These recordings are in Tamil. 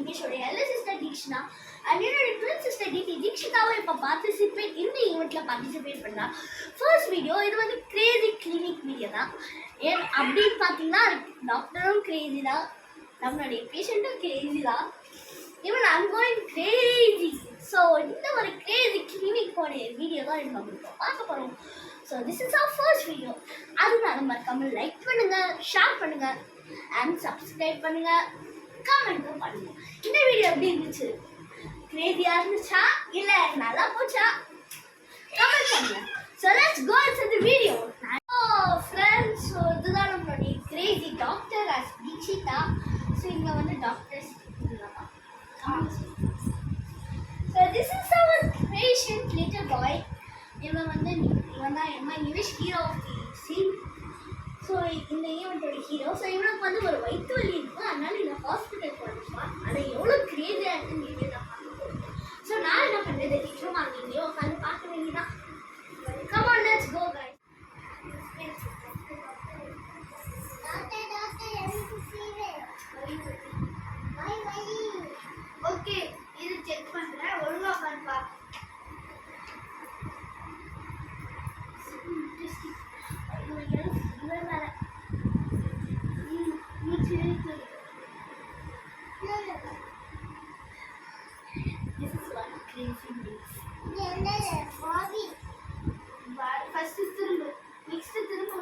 விக்னேஷோட எல்டர் சிஸ்டர் தீக்ஷனா அண்ட் என்னோட ட்வின் சிஸ்டர் தீக்ஷிகாவும் இப்போ பார்ட்டிசிபேட் இந்த ஈவெண்ட்டில் பார்ட்டிசிபேட் பண்ணா. ஃபர்ஸ்ட் வீடியோ இது வந்து கிரேசி கிளினிக் வீடியோ தான். ஏன் அப்படின்னு பார்த்தீங்கன்னா டாக்டரும் கிரேசி தான், நம்மளுடைய பேஷண்ட்டும் கிரேசி தான், even I'm going Crazy. So இந்த ஒரு கிரேசி கிளினிக்கோட வீடியோ தான் நம்ம இப்போ பார்க்க போகிறோம். So this is our first video. அதனால மறக்காமல் லைக் பண்ணுங்கள், ஷேர் பண்ணுங்கள் அண்ட் சப்ஸ்கிரைப் பண்ணுங்கள், கமெண்ட்டும் பண்ணுங்கள். இந்த வீடியோ எப்படி இருந்துச்சு? கிரேசியாக இருந்துச்சா இல்லை நல்லா போச்சா? கமெண்ட் பண்ணுங்கள். So let's go into the video. Friends, so இதுதான் நம்மளுடைய crazy doctor as Dikshita. So இங்கே வந்து டாக்டர்ஸ் இல்லைப்பா. So this is our patient little boy. இவன் தான் my Nivesh, hero of the scene. So இந்த ஈவெண்ட்டோட ஹீரோ. ஸோ இவனுக்கு வந்து ஒரு வயிற்று வலி இருக்குது, அதனால இந்த ஹாஸ்பிட்டல் போனப்பா அதை எவ்வளோ கிரேசியாக இருக்குன்னு கேட்டு நான் பார்க்க போகிறேன். ஸோ நான் என்ன பண்ணுறது, டீச்சரும் வாங்கிங்கயோ உட்காந்து பார்க்க வேண்டியதான். Come on let's go guys. Okay, இது செக் பண்ணுறேன், ஒழுங்கா பண்ணுப்பா. ஃபர்ஸ்ட் திரும்ப நெக்ஸ்ட் திரும்ப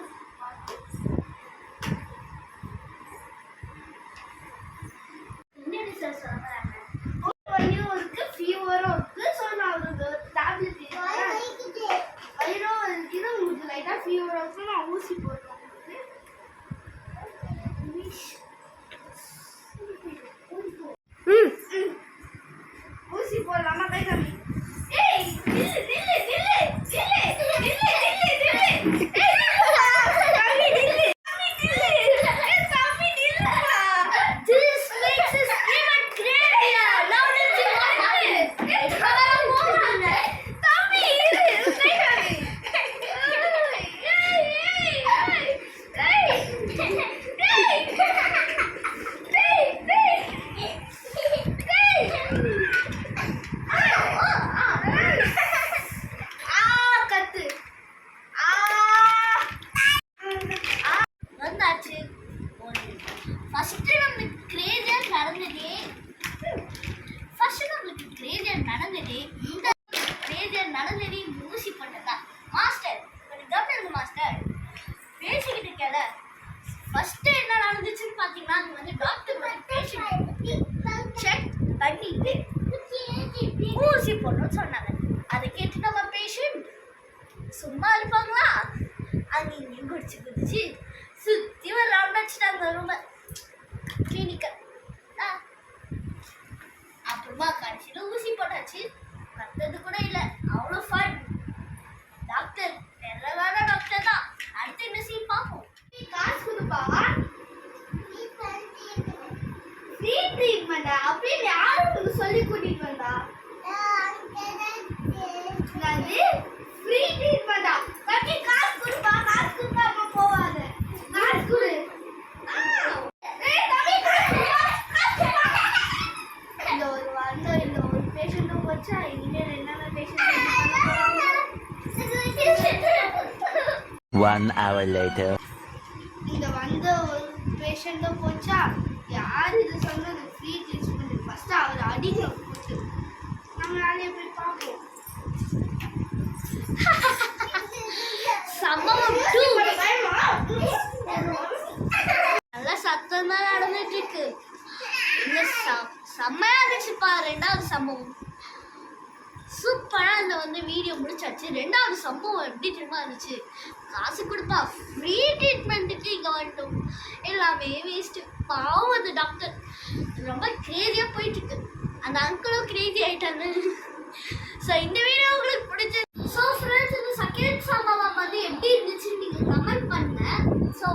வயிறும் இருக்கு, ஃபீவரும் இருக்கு. ஸோ நான் ஒரு டேப்லெட் வயிறும் இருக்குது, உங்களுக்கு லைட்டாக ஃபீவரும் இருக்கு. நான் ஊசி போடுறேன். ஊசி போடலாமா? கை கம்மி. ஏய் நில்லு நில்லு நில்லு நில்லு நில்லு நில்லு நில்லு. நடந்ததே ஊசி போட்டதா மாஸ்டர். டாக்டர் மாஸ்டர் பேசிக்கிட்டு கேள. ஃபர்ஸ்ட் என்ன நடந்துச்சுன்னு பார்த்தீங்கன்னா, அது வந்து டாக்டர் பேஷண்ட் செக் பண்ணிட்டு ஊசி போடணும்னு சொன்னாங்க. அதை கேட்டு நம்ம பேஷண்ட் சும்மா இருப்பாங்களா? அங்கே இங்கேயும் குடிச்சு சுற்றி ஒரு ரவுண்ட் அடிச்சுட்டாங்க ரொம்ப கிளினிக்கை. அப்புறமா கடைசியில் ஊசி போட்டாச்சு. கத்தது கூட இல்லை, அவ்வளோ ஃபன். டாக்டர் நல்லதான டாக்டர் தான். அடுத்து என்ன சீன் பார்ப்போம். காசு கொடுப்பா, ஃப்ரீ ட்ரீட்மெண்டா அப்படின்னு யாரும் உங்களுக்கு சொல்லி கூட்டிட்டு வந்தா? ஃப்ரீ ட்ரீட்மெண்டா? கட்டி காசு கொடுப்பா, காசு கொடுக்காம போவாத. காசு கொடு. இந்த ஒரு பேஷண்ட்டும் போச்சா, இனிமேல் என்னென்ன பேஷண்ட். 1 hour later. இந்த வந்த ஒரு பேஷண்ட்டும் போச்சா. யார் இது சொன்னது ஃப்ரீ ட்ரீட்மெண்ட்? ஃபர்ஸ்ட் அவர் அடிக்கிறோம் போச்சு. நம்ம நாளைய போய் பார்ப்போம். சம்பவம் 2 நல்ல சத்தம் தான் நடந்துட்டு இருக்கு. இந்த செம்மையா இருந்துச்சுப்பா. ரெண்டாவது சம்பவம் சூப்பராக இந்த வந்து வீடியோ முடிச்சாச்சு. ரெண்டாவது சம்பவம் எப்படி தெரியுமா இருந்துச்சு? காசு கொடுப்பா, ஃப்ரீ ட்ரீட்மெண்ட்டுக்கு இங்கே வந்துட்டோம், எல்லாமே வேஸ்ட்டு. பாவம் அந்த டாக்டர் ரொம்ப கிரேசியாக போயிட்டுருக்கு. அந்த அங்கிளும் கிரேசி ஆகிட்டாங்க. ஸோ இந்த வீடியோ உங்களுக்கு பிடிச்சது. ஸோ ஃப்ரெண்ட்ஸ், இந்த செகண்ட் சம்பவம் வந்து எப்படி இருந்துச்சுன்னு நீங்கள் கமெண்ட் பண்ணுங்க. ஸோ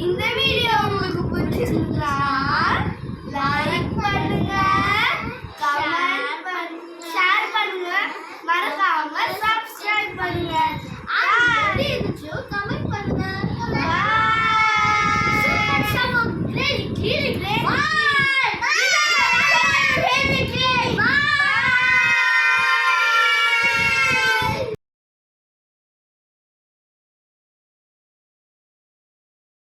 இந்த வீடியோ உங்களுக்கு பிடிச்சிருந்தா லைக் பண்ணுங்க, கமெண்ட் பண்ணுங்க, ஷேர் பண்ணுங்க, மறக்காம சப்ஸ்கிரைப் பண்ணுங்க. எப்படி இருந்துச்சோ கமெண்ட் பண்ணுங்க.